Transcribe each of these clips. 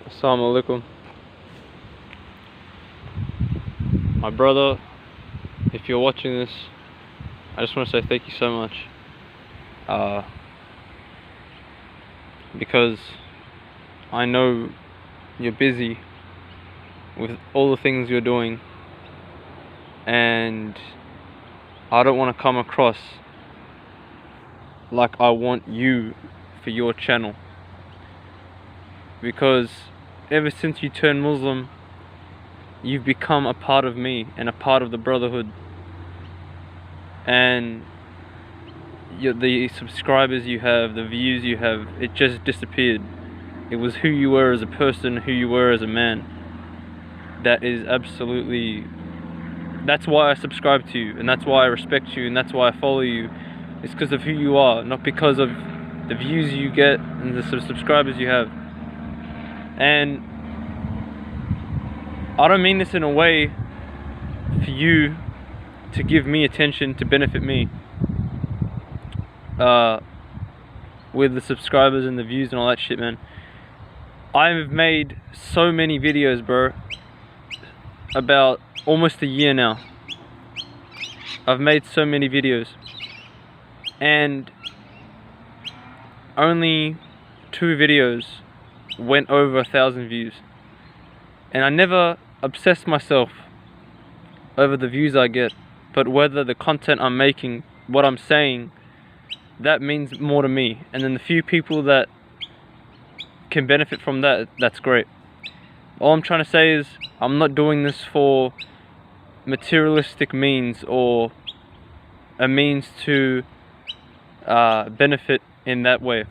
Assalamu alaikum. My brother, if you're watching this, I just want to say thank you so much. Because I know you're busy with all the things you're doing, and I don't want to come across like I want you for your channel, because ever since you turned Muslim, you've become a part of me and a part of the brotherhood, and the subscribers you have, the views you have, it just disappeared. It was who you were as a person, who you were as a man. That is absolutely, that's why I subscribe to you, and that's why I respect you, and that's why I follow you. It's because of who you are, not because of the views you get and the subscribers you have. And I don't mean this in a way for you to give me attention to benefit me with the subscribers and the views and all that shit, man. I've made so many videos, bro. About almost a year now. I've made so many videos, and only 2 videos went over 1,000 views. And I never obsess myself over the views I get, but whether the content I'm making, what I'm saying, that means more to me. And then the few people that can benefit from that, that's great. All I'm trying to say is, I'm not doing this for materialistic means or a means to benefit in that way.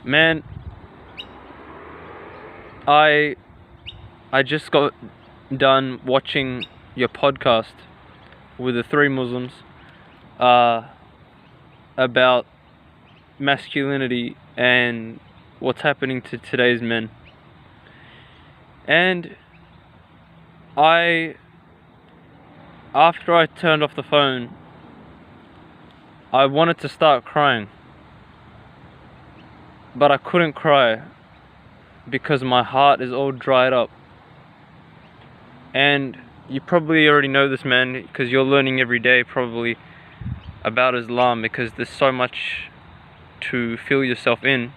Man, I just got done watching your podcast with the 3 Muslims about masculinity and what's happening to today's men. And after I turned off the phone, I wanted to start crying, but I couldn't cry because my heart is all dried up. And you probably already know this, man, because you're learning every day probably about Islam, because there's so much to fill yourself in.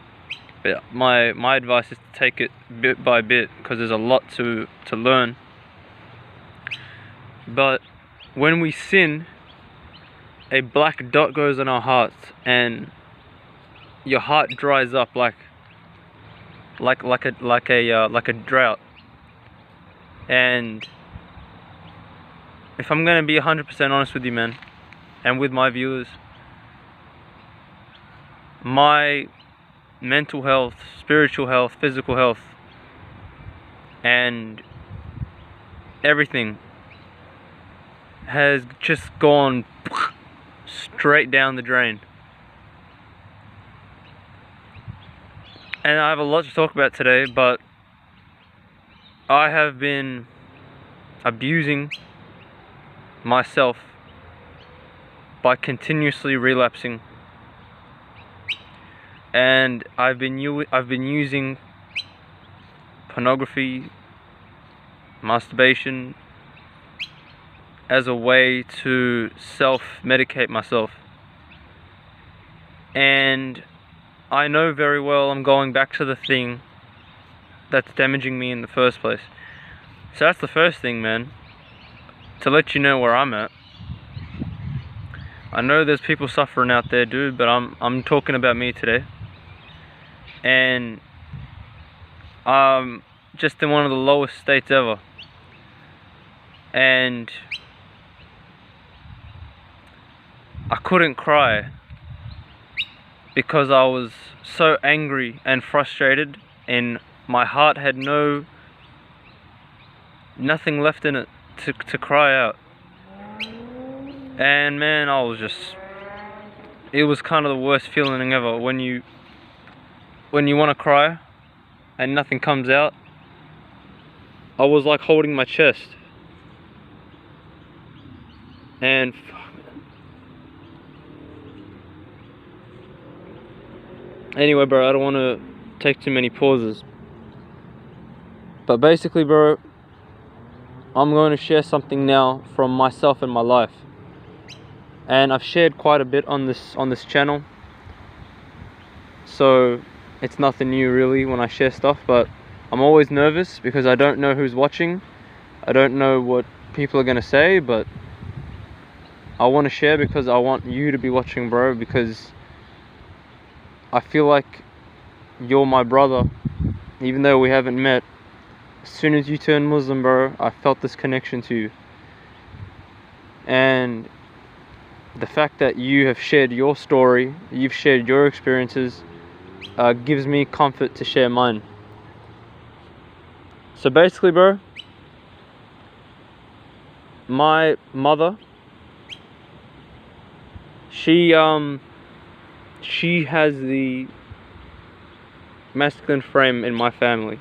But my advice is to take it bit by bit, because there's a lot to learn. But when we sin, a black dot goes on our hearts, and your heart dries up like a drought. And if I'm gonna be 100% honest with you, man, and with my viewers, my mental health, spiritual health, physical health, and everything has just gone straight down the drain. And I have a lot to talk about today, but I have been abusing myself by continuously relapsing. And I've been using pornography, masturbation as a way to self-medicate myself. And I know very well I'm going back to the thing that's damaging me in the first place. So that's the first thing, man, to let you know where I'm at. I know there's people suffering out there, dude, but I'm talking about me today. And I'm just in one of the lowest states ever. And I couldn't cry because I was so angry and frustrated, and my heart had nothing left in it to cry out. And man, it was kind of the worst feeling ever when you want to cry and nothing comes out. I was like holding my chest. And anyway, bro, I don't want to take too many pauses. But basically, bro, I'm going to share something now from myself and my life. And I've shared quite a bit on this channel, so it's nothing new really when I share stuff, but I'm always nervous because I don't know who's watching. I don't know what people are going to say, but I want to share because I want you to be watching, bro, because I feel like you're my brother, even though we haven't met. As soon as you turned Muslim, bro, I felt this connection to you. And the fact that you have shared your story, you've shared your experiences, gives me comfort to share mine. So basically, bro, my mother, she has the masculine frame in my family,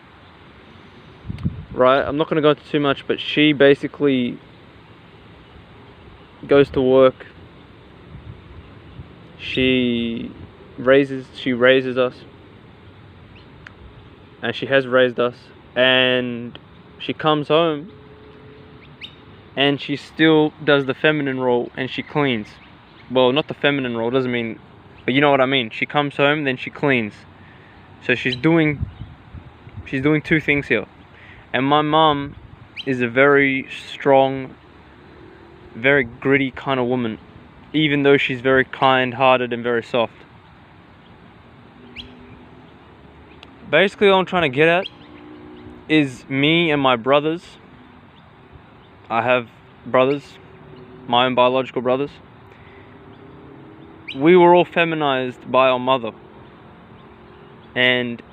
right? I'm not going to go into too much, but she basically goes to work. She raises us, and she has raised us, and she comes home and she still does the feminine role, and she cleans. Well, not the feminine role, doesn't mean, but you know what I mean. She comes home, then she cleans. So she's doing two things here. And my mom is a very strong, very gritty kind of woman, even though she's very kind-hearted and very soft. Basically, all I'm trying to get at is me and my brothers. I have brothers, my own biological brothers. We were all feminized by our mother. And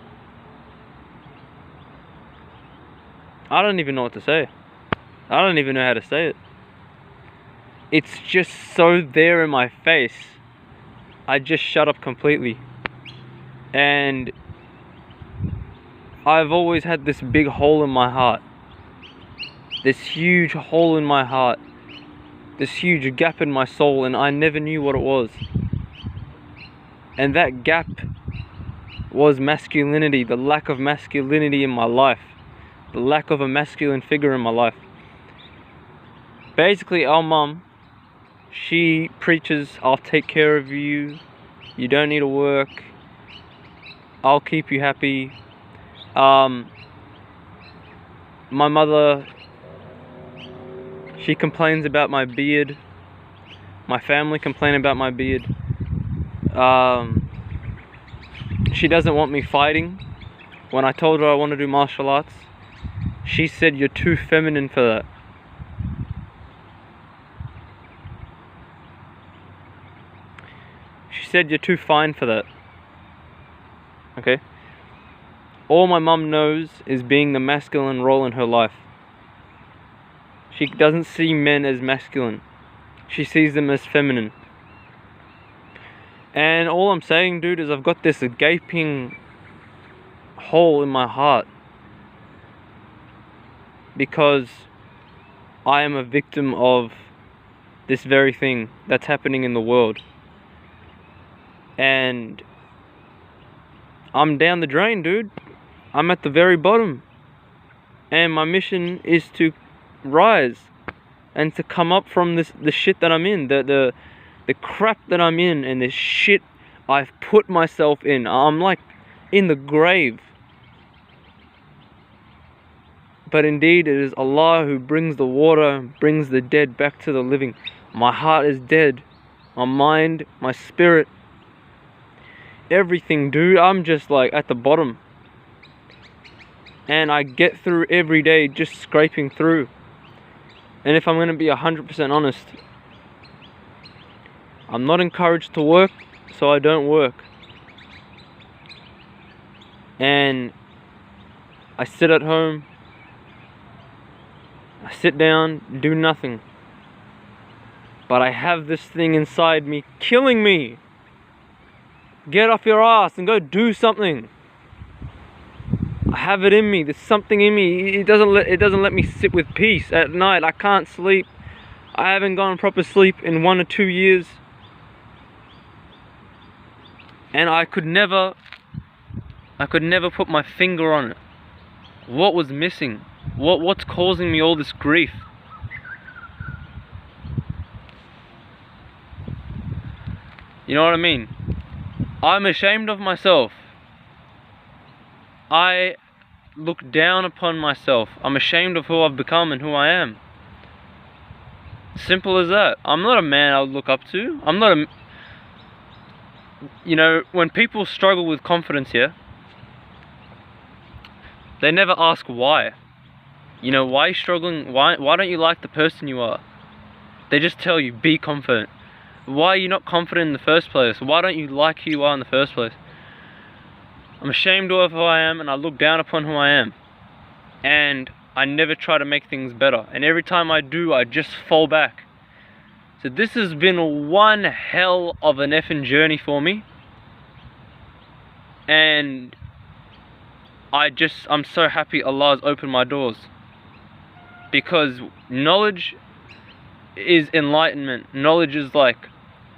I don't even know what to say. I don't even know how to say it. It's just so there in my face. I just shut up completely. And I've always had this big hole in my heart. This huge hole in my heart. This huge gap in my soul, and I never knew what it was. And that gap was masculinity, the lack of masculinity in my life. The lack of a masculine figure in my life. Basically, our mum, she preaches, I'll take care of you, you don't need to work, I'll keep you happy. My mother, she complains about my beard. My family complain about my beard. She doesn't want me fighting. When I told her I want to do martial arts, she said, "You're too feminine for that." She said, "You're too fine for that." Okay? All my mum knows is being the masculine role in her life. She doesn't see men as masculine. She sees them as feminine. And all I'm saying, dude, is I've got this gaping hole in my heart because I am a victim of this very thing that's happening in the world. And I'm down the drain, dude. I'm at the very bottom. And my mission is to rise and to come up from the shit that I'm in, the crap that I'm in, and the shit I've put myself in. I'm like in the grave. But indeed, it is Allah who brings the water, brings the dead back to the living. My heart is dead. My mind, my spirit, everything, dude. I'm just like at the bottom. And I get through every day just scraping through. And if I'm going to be 100% honest, I'm not encouraged to work, so I don't work. And I sit at home. I sit down, do nothing. But I have this thing inside me killing me. Get off your ass and go do something. I have it in me. There's something in me. It doesn't let me sit with peace at night. I can't sleep. I haven't gone proper sleep in 1 or 2 years. And I could never put my finger on it. What was missing? What's causing me all this grief? You know what I mean? I'm ashamed of myself. I look down upon myself. I'm ashamed of who I've become and who I am. Simple as that. I'm not a man I would look up to. I'm not a... You know, when people struggle with confidence here, they never ask why. You know, why are you struggling? Why don't you like the person you are? They just tell you, be confident. Why are you not confident in the first place? Why don't you like who you are in the first place? I'm ashamed of who I am, and I look down upon who I am. And I never try to make things better. And every time I do, I just fall back. So this has been one hell of an effing journey for me. And I'm so happy Allah's opened my doors. Because knowledge is enlightenment. Knowledge is like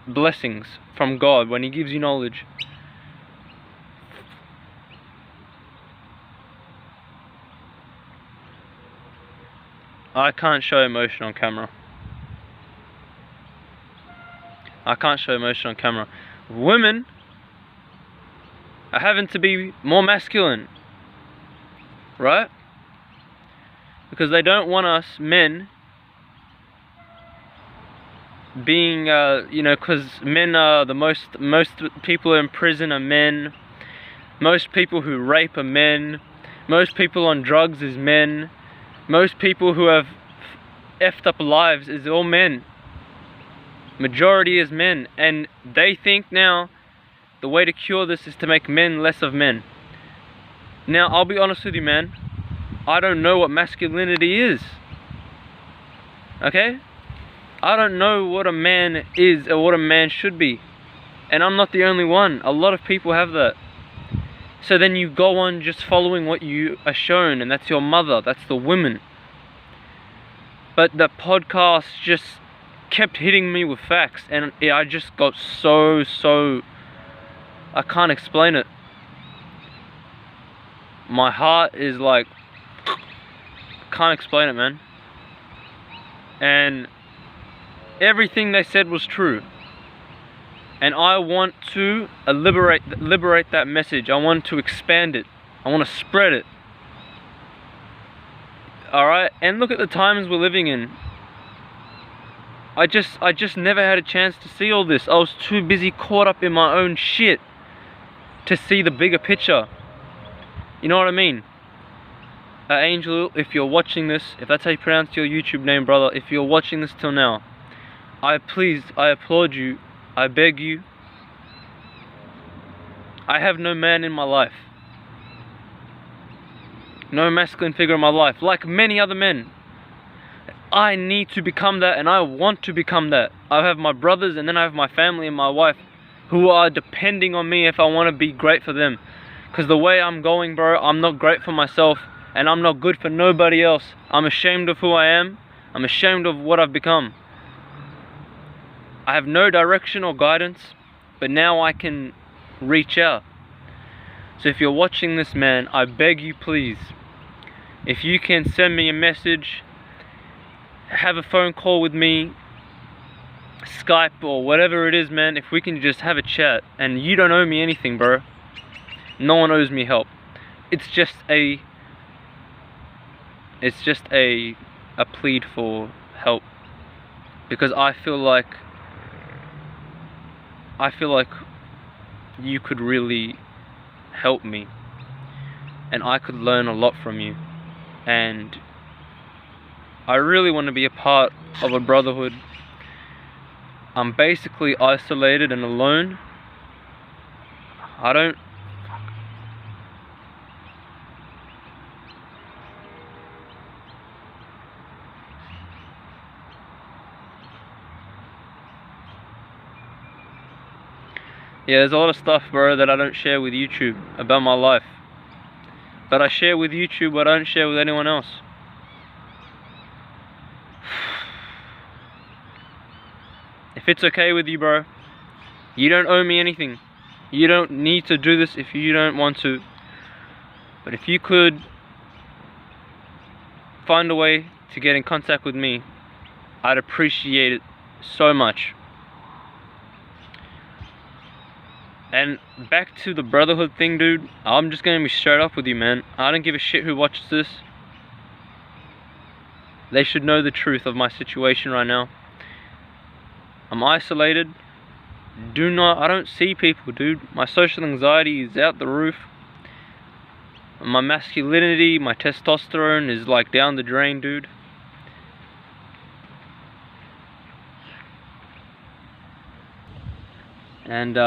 blessings from God when He gives you knowledge. I can't show emotion on camera. I can't show emotion on camera. Women are having to be more masculine, right? Because they don't want us men being, you know, because men are the most people in prison are men. Most people who rape are men. Most people on drugs is men. Most people who have effed up lives is all men. Majority is men. And they think now the way to cure this is to make men less of men. Now, I'll be honest with you, man. I don't know what masculinity is. Okay? I don't know what a man is or what a man should be. And I'm not the only one. A lot of people have that. So then you go on just following what you are shown, and that's your mother, that's the women. But the podcast just kept hitting me with facts, and I just got so, I can't explain it. My heart is like, can't explain it, man. And everything they said was true. And I want to liberate that message. I want to expand it. I want to spread it. Alright? And look at the times we're living in. I just never had a chance to see all this. I was too busy caught up in my own shit to see the bigger picture. You know what I mean? Angel, if you're watching this, if that's how you pronounce your YouTube name, brother, if you're watching this till now, I applaud you. I beg you. I have no man in my life. No masculine figure in my life, like many other men. I need to become that, and I want to become that. I have my brothers, and then I have my family and my wife who are depending on me if I want to be great for them. Because the way I'm going, bro, I'm not great for myself, and I'm not good for nobody else. I'm ashamed of who I am. I'm ashamed of what I've become. I have no direction or guidance, but now I can reach out. So if you're watching this, man, I beg you, please, if you can send me a message, have a phone call with me, Skype or whatever it is, man, if we can just have a chat. And you don't owe me anything, bro. No one owes me help. It's just a plead for help, because I feel like you could really help me, and I could learn a lot from you, and I really want to be a part of a brotherhood. I'm basically isolated and alone. Yeah, there's a lot of stuff, bro, that I don't share with YouTube about my life. But I share with YouTube what I don't share with anyone else. If it's okay with you, bro, you don't owe me anything. You don't need to do this if you don't want to. But if you could find a way to get in contact with me, I'd appreciate it so much. And back to the brotherhood thing, dude. I'm just gonna be straight up with you, man. I don't give a shit who watches this. They should know the truth of my situation right now. I'm isolated. I don't see people, dude. My social anxiety is out the roof. My masculinity, my testosterone is like down the drain, dude. And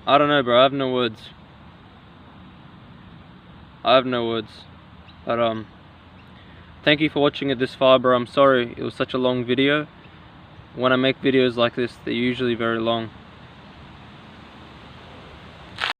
I don't know, bro. I have no words. But thank you for watching it this far, bro. I'm sorry it was such a long video. When I make videos like this, they're usually very long.